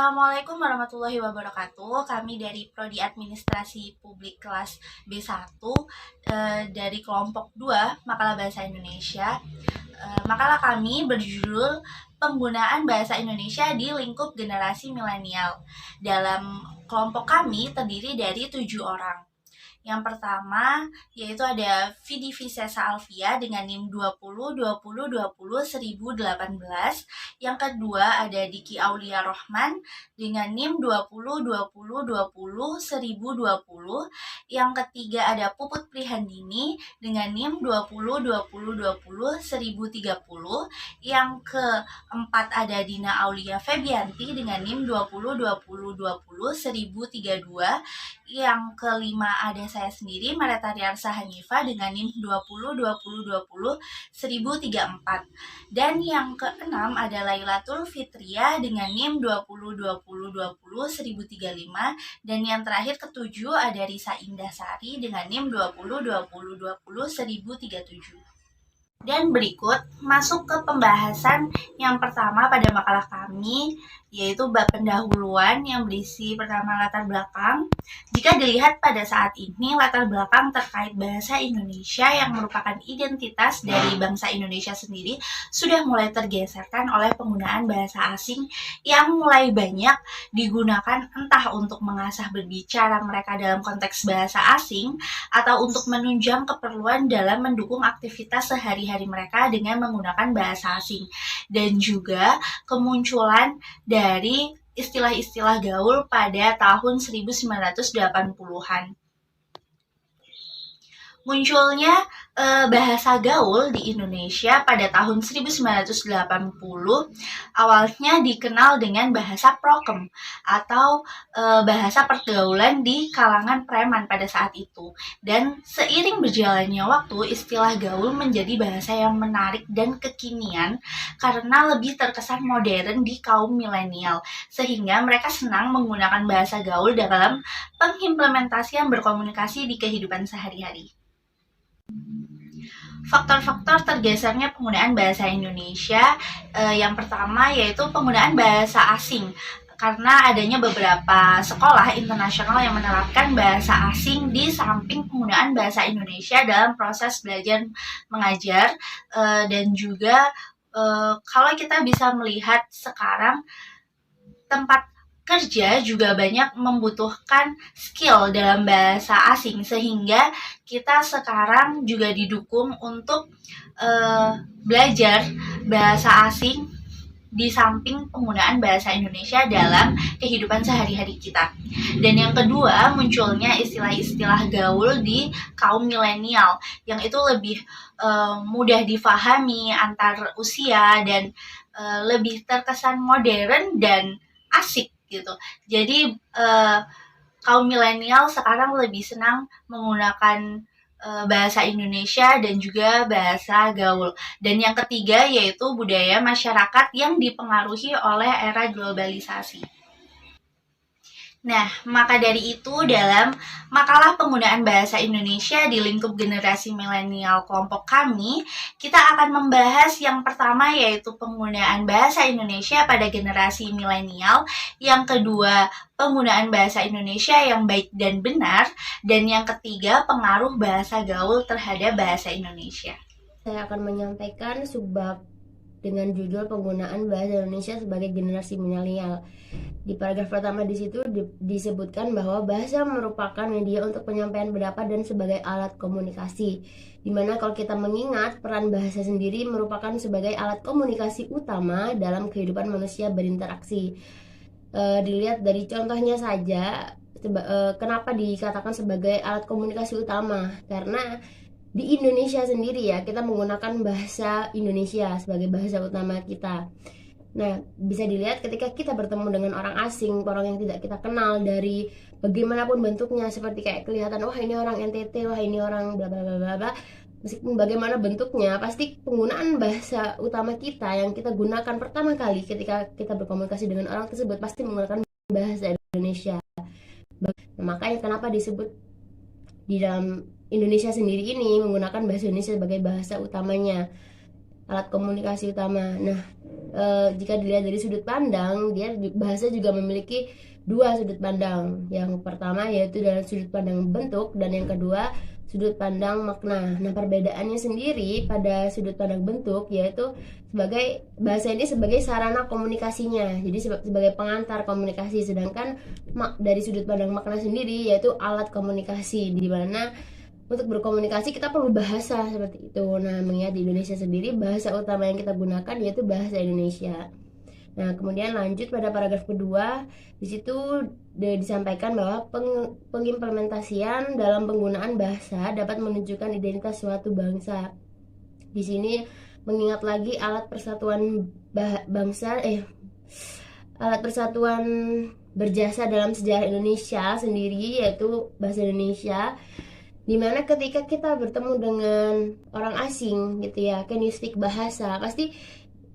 Assalamualaikum warahmatullahi wabarakatuh. Kami dari Prodi Administrasi Publik kelas B1 dari kelompok 2 Makalah Bahasa Indonesia. Makalah kami berjudul Penggunaan Bahasa Indonesia di Lingkup Generasi Milenial. Dalam kelompok kami terdiri dari 7 orang. Yang pertama yaitu ada Vidi Visesa Alvia dengan NIM 20 Yang kedua ada Diki Aulia Rohman dengan NIM 20. Yang ketiga ada Puput Prihandini dengan NIM 20. Yang keempat ada Dina Aulia Febianti dengan NIM 20. Yang kelima ada saya sendiri, Maretariarsa Hanifa dengan NIM 20. Dan yang keenam ada Lailatul Fitria dengan NIM 20. Dan yang terakhir ketujuh ada Risa Indasari dengan NIM 20. Dan berikut masuk ke pembahasan yang pertama pada makalah kami, yaitu bab pendahuluan yang berisi pertama latar belakang. Jika dilihat pada saat ini, latar belakang terkait bahasa Indonesia yang merupakan identitas dari bangsa Indonesia sendiri sudah mulai tergeserkan oleh penggunaan bahasa asing yang mulai banyak digunakan entah untuk mengasah berbicara mereka dalam konteks bahasa asing atau untuk menunjang keperluan dalam mendukung aktivitas sehari-hari mereka dengan menggunakan bahasa asing, dan juga kemunculan dari istilah-istilah gaul pada tahun 1980-an. Munculnya bahasa gaul di Indonesia pada tahun 1980 awalnya dikenal dengan bahasa prokem atau bahasa pergaulan di kalangan preman pada saat itu. Dan seiring berjalannya waktu, istilah gaul menjadi bahasa yang menarik dan kekinian karena lebih terkesan modern di kaum milenial, sehingga mereka senang menggunakan bahasa gaul dalam pengimplementasian berkomunikasi di kehidupan sehari-hari. Faktor-faktor tergesernya penggunaan bahasa Indonesia yang pertama yaitu penggunaan bahasa asing, karena adanya beberapa sekolah internasional yang menerapkan bahasa asing di samping penggunaan bahasa Indonesia dalam proses belajar mengajar, dan juga kalau kita bisa melihat sekarang tempat kerja juga banyak membutuhkan skill dalam bahasa asing, sehingga kita sekarang juga didukung untuk belajar bahasa asing di samping penggunaan bahasa Indonesia dalam kehidupan sehari-hari kita. Dan yang kedua, munculnya istilah-istilah gaul di kaum milenial yang itu lebih mudah difahami antar usia dan lebih terkesan modern dan asik gitu. Jadi kaum milenial sekarang lebih senang menggunakan bahasa Indonesia dan juga bahasa gaul. Dan yang ketiga yaitu budaya masyarakat yang dipengaruhi oleh era globalisasi. Nah, maka dari itu dalam makalah penggunaan bahasa Indonesia di lingkup generasi milenial kelompok kami, kita akan membahas yang pertama yaitu penggunaan bahasa Indonesia pada generasi milenial, yang kedua penggunaan bahasa Indonesia yang baik dan benar, dan yang ketiga pengaruh bahasa gaul terhadap bahasa Indonesia. Saya akan menyampaikan subbab dengan judul penggunaan bahasa Indonesia sebagai generasi milenial. Di paragraf pertama di situ disebutkan bahwa bahasa merupakan media untuk penyampaian pendapat dan sebagai alat komunikasi. Dimana kalau kita mengingat peran bahasa sendiri merupakan sebagai alat komunikasi utama dalam kehidupan manusia berinteraksi. Dilihat dari contohnya saja, kenapa dikatakan sebagai alat komunikasi utama? Karena di Indonesia sendiri ya, kita menggunakan bahasa Indonesia sebagai bahasa utama kita. Nah, bisa dilihat ketika kita bertemu dengan orang asing, orang yang tidak kita kenal, dari bagaimanapun bentuknya, seperti kayak kelihatan, wah ini orang NTT, wah ini orang bla bla bla bla, meskipun bagaimana bentuknya, pasti penggunaan bahasa utama kita yang kita gunakan pertama kali ketika kita berkomunikasi dengan orang tersebut pasti menggunakan bahasa Indonesia. Nah, makanya kenapa disebut di dalam Indonesia sendiri ini menggunakan bahasa Indonesia sebagai bahasa utamanya. alat komunikasi utama. Nah, jika dilihat dari sudut pandang, bahasa juga memiliki dua sudut pandang. Yang pertama yaitu dalam sudut pandang bentuk, dan yang kedua sudut pandang makna. Nah, perbedaannya sendiri pada sudut pandang bentuk yaitu bahasa ini sebagai sarana komunikasinya, jadi sebagai pengantar komunikasi, sedangkan dari sudut pandang makna sendiri yaitu alat komunikasi, di mana untuk berkomunikasi kita perlu bahasa seperti itu. Nah, mengingat di Indonesia sendiri bahasa utama yang kita gunakan yaitu bahasa Indonesia. Nah, kemudian lanjut pada paragraf kedua, di situ disampaikan bahwa pengimplementasian dalam penggunaan bahasa dapat menunjukkan identitas suatu bangsa. Di sini mengingat lagi alat persatuan alat persatuan berjasa dalam sejarah Indonesia sendiri yaitu bahasa Indonesia, dimana ketika kita bertemu dengan orang asing gitu ya, can you speak bahasa, pasti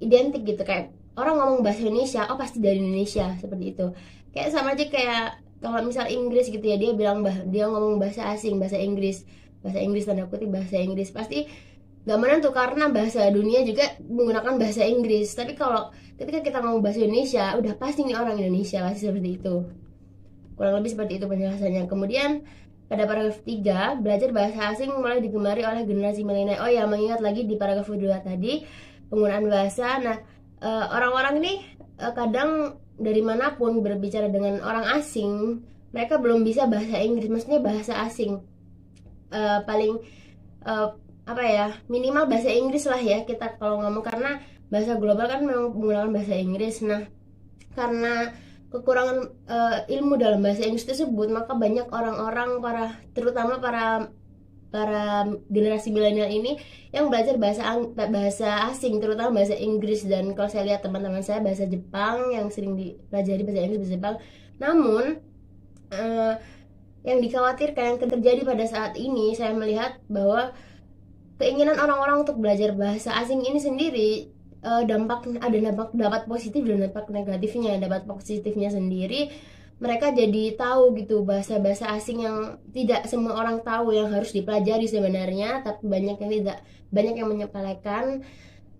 identik gitu, kayak orang ngomong bahasa Indonesia, oh pasti dari Indonesia, seperti itu. Kayak sama aja kayak kalau misal Inggris gitu ya, dia ngomong bahasa asing, bahasa Inggris tanda kutip bahasa Inggris, pasti nggak menentu karena bahasa dunia juga menggunakan bahasa Inggris. Tapi kalau ketika kita ngomong bahasa Indonesia, udah pasti nih orang Indonesia, pasti seperti itu. Kurang lebih seperti itu penjelasannya. Kemudian pada paragraf 3, belajar bahasa asing mulai digemari oleh generasi milenial. Oh ya, mengingat lagi di paragraf 2 tadi, penggunaan bahasa. Nah, orang-orang ini kadang dari manapun berbicara dengan orang asing, mereka belum bisa bahasa Inggris, maksudnya bahasa asing. Paling apa ya, minimal bahasa Inggris lah ya kita kalau ngomong, karena bahasa global kan memang menggunakan bahasa Inggris. Nah, karena kekurangan ilmu dalam bahasa Inggris tersebut, maka banyak orang-orang terutama para generasi milenial ini yang belajar bahasa asing, terutama bahasa Inggris. Dan kalau saya lihat teman-teman saya bahasa Jepang yang sering dipelajari bahasa Inggris, bahasa Jepang. Namun yang dikhawatirkan yang terjadi pada saat ini, saya melihat bahwa keinginan orang-orang untuk belajar bahasa asing ini sendiri dapat positif dan dampak negatifnya. Dapat positifnya sendiri, mereka jadi tahu gitu bahasa-bahasa asing yang tidak semua orang tahu, yang harus dipelajari sebenarnya, tapi banyak yang menyepelekan.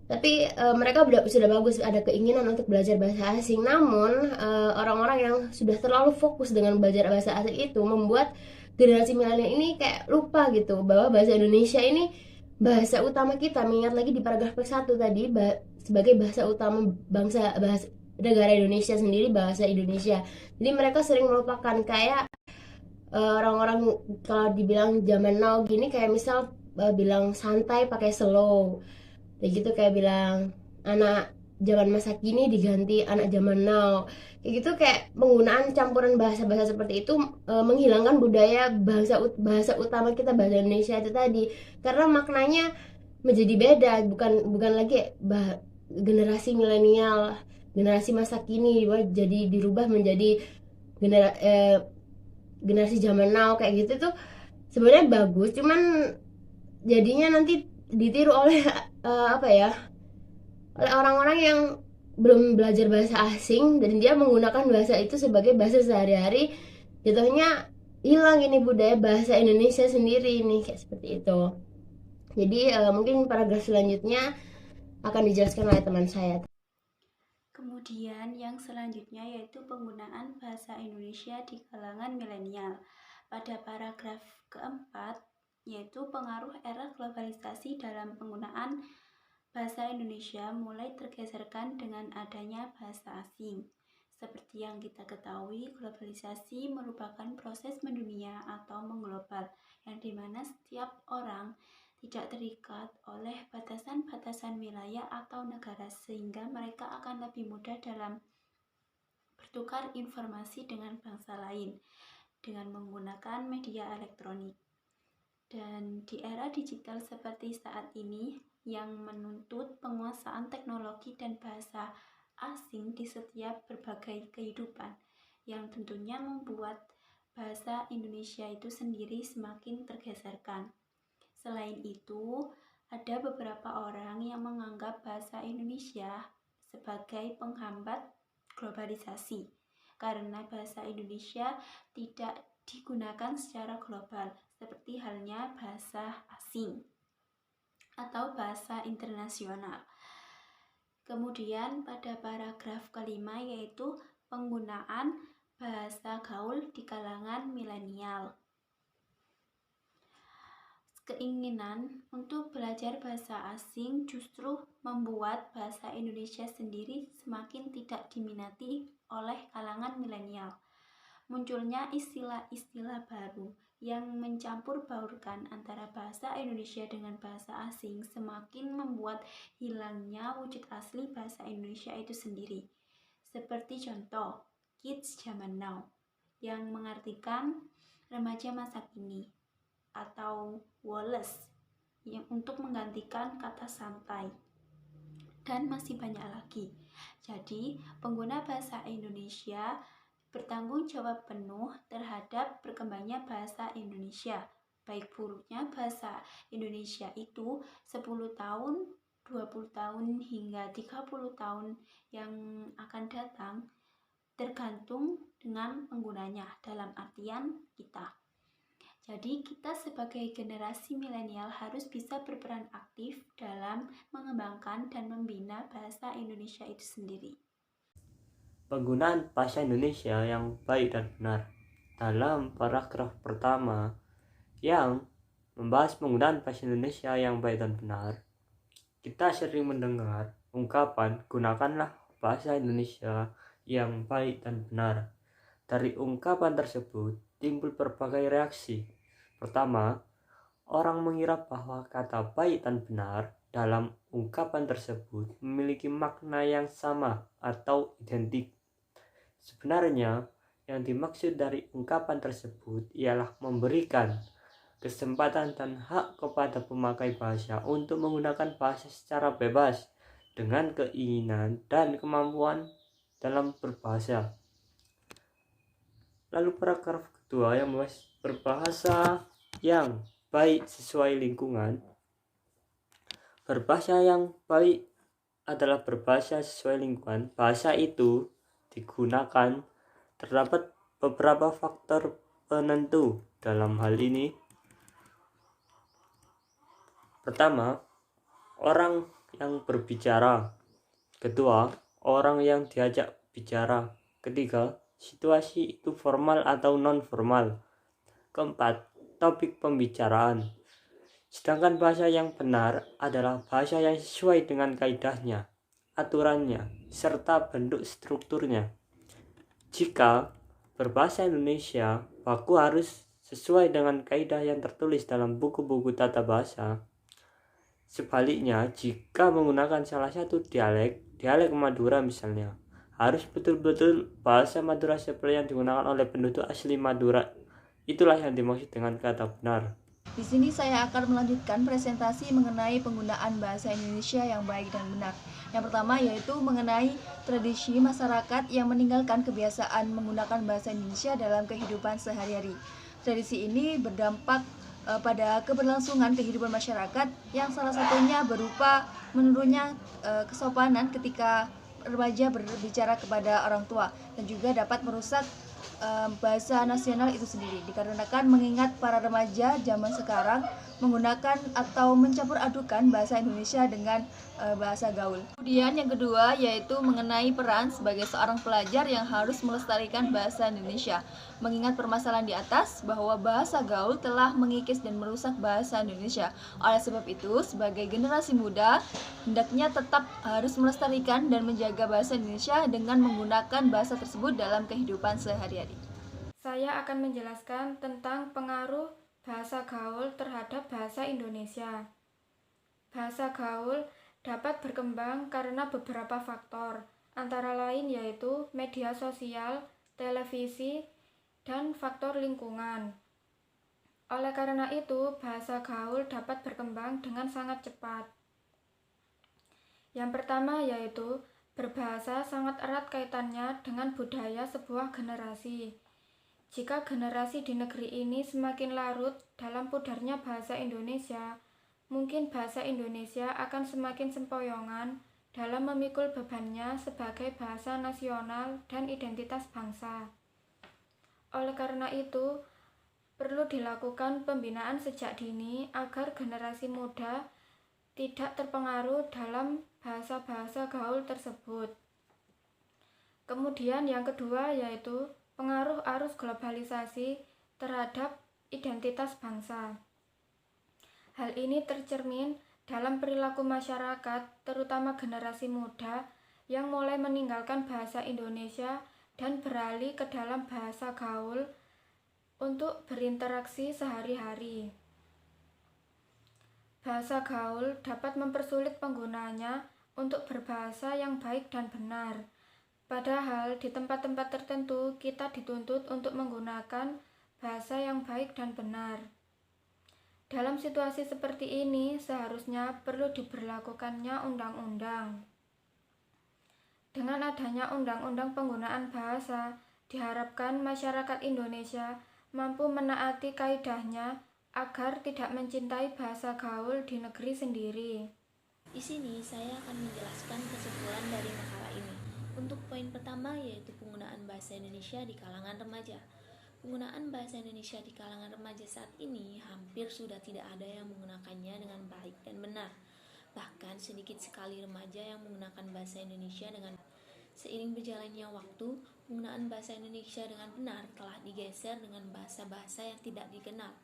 Tapi mereka sudah bagus ada keinginan untuk belajar bahasa asing. Namun orang-orang yang sudah terlalu fokus dengan belajar bahasa asing itu membuat generasi milenial ini kayak lupa gitu bahwa bahasa Indonesia ini bahasa utama kita. Mengingat lagi di paragraf ke-1 tadi, sebagai bahasa utama bahasa negara Indonesia sendiri, bahasa Indonesia. Jadi mereka sering melupakan, kayak orang-orang kalau dibilang zaman now gini, kayak misal bilang santai pakai slow, kayak gitu, kayak bilang anak zaman masa kini diganti anak zaman now, kayak gitu, kayak penggunaan campuran bahasa-bahasa seperti itu menghilangkan budaya bahasa utama kita, bahasa Indonesia itu tadi, karena maknanya menjadi beda, bukan lagi generasi milenial, generasi masa kini jadi dirubah menjadi generasi zaman now, kayak gitu tuh sebenarnya bagus, cuman jadinya nanti ditiru oleh apa ya, oleh orang-orang yang belum belajar bahasa asing dan dia menggunakan bahasa itu sebagai bahasa sehari-hari. Jatuhnya hilang ini budaya bahasa Indonesia sendiri ini, kayak seperti itu. Jadi mungkin paragraf selanjutnya akan dijelaskan oleh teman saya. Kemudian yang selanjutnya yaitu penggunaan bahasa Indonesia di kalangan milenial. Pada paragraf keempat, yaitu pengaruh era globalisasi dalam penggunaan bahasa Indonesia mulai tergeserkan dengan adanya bahasa asing. Seperti yang kita ketahui, globalisasi merupakan proses mendunia atau mengglobal, yang dimana setiap orang tidak terikat oleh batasan-batasan wilayah atau negara, sehingga mereka akan lebih mudah dalam bertukar informasi dengan bangsa lain dengan menggunakan media elektronik. Dan di era digital seperti saat ini yang menuntut penguasaan teknologi dan bahasa asing di setiap berbagai kehidupan, yang tentunya membuat bahasa Indonesia itu sendiri semakin tergeserkan. Selain itu, ada beberapa orang yang menganggap bahasa Indonesia sebagai penghambat globalisasi, karena bahasa Indonesia tidak digunakan secara global, seperti halnya bahasa asing. atau bahasa internasional. Kemudian pada paragraf kelima yaitu penggunaan bahasa gaul di kalangan milenial. Keinginan untuk belajar bahasa asing justru membuat bahasa Indonesia sendiri semakin tidak diminati oleh kalangan milenial. Munculnya istilah-istilah baru yang mencampur baurkan antara bahasa Indonesia dengan bahasa asing semakin membuat hilangnya wujud asli bahasa Indonesia itu sendiri. Seperti contoh, kids zaman now, yang mengartikan remaja masa kini, atau Wallace yang untuk menggantikan kata santai, dan masih banyak lagi. Jadi, pengguna bahasa Indonesia bertanggung jawab penuh terhadap berkembangnya bahasa Indonesia. Baik buruknya bahasa Indonesia itu 10 tahun, 20 tahun hingga 30 tahun yang akan datang tergantung dengan penggunanya, dalam artian kita. Jadi kita sebagai generasi milenial harus bisa berperan aktif dalam mengembangkan dan membina bahasa Indonesia itu sendiri. Penggunaan bahasa Indonesia yang baik dan benar. Dalam paragraf pertama yang membahas penggunaan bahasa Indonesia yang baik dan benar, kita sering mendengar ungkapan gunakanlah bahasa Indonesia yang baik dan benar. Dari ungkapan tersebut timbul berbagai reaksi. Pertama, orang mengira bahwa kata baik dan benar dalam ungkapan tersebut memiliki makna yang sama atau identik. Sebenarnya, yang dimaksud dari ungkapan tersebut ialah memberikan kesempatan dan hak kepada pemakai bahasa untuk menggunakan bahasa secara bebas dengan keinginan dan kemampuan dalam berbahasa. Lalu paragraf kedua yang membahas berbahasa yang baik sesuai lingkungan. Berbahasa yang baik adalah berbahasa sesuai lingkungan. Bahasa itu digunakan terdapat beberapa faktor penentu dalam hal ini. Pertama, orang yang berbicara. Kedua, orang yang diajak bicara. Ketiga, situasi itu formal atau non-formal. Keempat, topik pembicaraan. Sedangkan bahasa yang benar adalah bahasa yang sesuai dengan kaidahnya, aturannya, serta bentuk strukturnya. Jika berbahasa Indonesia, baku harus sesuai dengan kaidah yang tertulis dalam buku-buku tata bahasa. Sebaliknya, jika menggunakan salah satu dialek Madura misalnya, harus betul-betul bahasa Madura seperti yang digunakan oleh penduduk asli Madura. Itulah yang dimaksud dengan kata benar. Di sini saya akan melanjutkan presentasi mengenai penggunaan bahasa Indonesia yang baik dan benar. Yang pertama yaitu mengenai tradisi masyarakat yang meninggalkan kebiasaan menggunakan bahasa Indonesia dalam kehidupan sehari-hari. Tradisi ini berdampak pada keberlangsungan kehidupan masyarakat yang salah satunya berupa menurunnya kesopanan ketika remaja berbicara kepada orang tua dan juga dapat merusak bahasa nasional itu sendiri, dikarenakan mengingat para remaja zaman sekarang menggunakan atau mencampur adukan bahasa Indonesia dengan bahasa gaul. Kemudian yang kedua yaitu mengenai peran sebagai seorang pelajar yang harus melestarikan bahasa Indonesia, mengingat permasalahan di atas bahwa bahasa gaul telah mengikis dan merusak bahasa Indonesia. Oleh sebab itu, sebagai generasi muda hendaknya tetap harus melestarikan dan menjaga bahasa Indonesia dengan menggunakan bahasa tersebut dalam kehidupan sehari-hari. Saya akan menjelaskan tentang pengaruh bahasa gaul terhadap bahasa Indonesia. Bahasa gaul dapat berkembang karena beberapa faktor, antara lain yaitu media sosial, televisi, dan faktor lingkungan. Oleh karena itu, bahasa gaul dapat berkembang dengan sangat cepat. Yang pertama yaitu berbahasa sangat erat kaitannya dengan budaya sebuah generasi. Jika generasi di negeri ini semakin larut dalam pudarnya bahasa Indonesia, mungkin bahasa Indonesia akan semakin sempoyongan dalam memikul bebannya sebagai bahasa nasional dan identitas bangsa. Oleh karena itu, perlu dilakukan pembinaan sejak dini agar generasi muda tidak terpengaruh dalam bahasa-bahasa gaul tersebut. Kemudian yang kedua yaitu pengaruh arus globalisasi terhadap identitas bangsa. Hal ini tercermin dalam perilaku masyarakat, terutama generasi muda yang mulai meninggalkan bahasa Indonesia dan beralih ke dalam bahasa gaul untuk berinteraksi sehari-hari. Bahasa gaul dapat mempersulit penggunanya untuk berbahasa yang baik dan benar. Padahal di tempat-tempat tertentu kita dituntut untuk menggunakan bahasa yang baik dan benar. Dalam situasi seperti ini seharusnya perlu diberlakukannya undang-undang. Dengan adanya undang-undang penggunaan bahasa, diharapkan masyarakat Indonesia mampu menaati kaidahnya agar tidak mencintai bahasa gaul di negeri sendiri. Di sini saya akan menjelaskan kesimpulan dari makalah ini. Untuk poin pertama yaitu penggunaan bahasa Indonesia di kalangan remaja. Penggunaan bahasa Indonesia di kalangan remaja saat ini hampir sudah tidak ada yang menggunakannya dengan baik dan benar. Bahkan sedikit sekali remaja yang menggunakan bahasa Indonesia dengan seiring berjalannya waktu, penggunaan bahasa Indonesia dengan benar telah digeser dengan bahasa-bahasa yang tidak dikenal,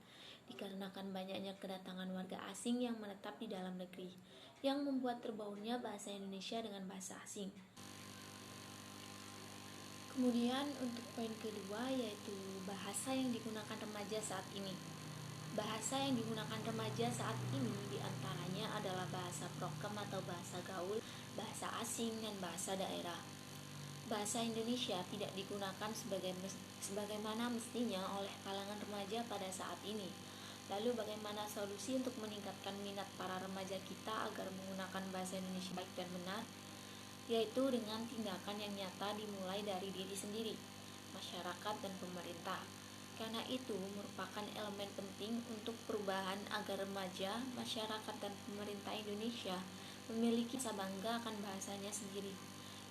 dikarenakan banyaknya kedatangan warga asing yang menetap di dalam negeri, yang membuat terbaurnya bahasa Indonesia dengan bahasa asing. Kemudian untuk poin kedua yaitu bahasa yang digunakan remaja saat ini. Bahasa yang digunakan remaja saat ini diantaranya adalah bahasa prokem atau bahasa gaul, bahasa asing, dan bahasa daerah. Bahasa Indonesia tidak digunakan sebagaimana mestinya oleh kalangan remaja pada saat ini. Lalu bagaimana solusi untuk meningkatkan minat para remaja kita agar menggunakan bahasa Indonesia baik dan benar? Yaitu dengan tindakan yang nyata dimulai dari diri sendiri, masyarakat, dan pemerintah. Karena itu merupakan elemen penting untuk perubahan agar remaja, masyarakat, dan pemerintah Indonesia memiliki rasa bangga akan bahasanya sendiri.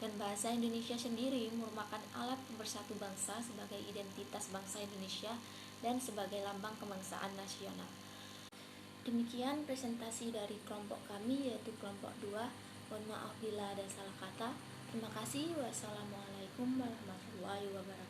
Dan bahasa Indonesia sendiri merupakan alat pemersatu bangsa sebagai identitas bangsa Indonesia dan sebagai lambang kebangsaan nasional. Demikian presentasi dari kelompok kami yaitu kelompok 2. Mohon maaf bila ada salah kata. Terima kasih. Wassalamualaikum warahmatullahi wabarakatuh.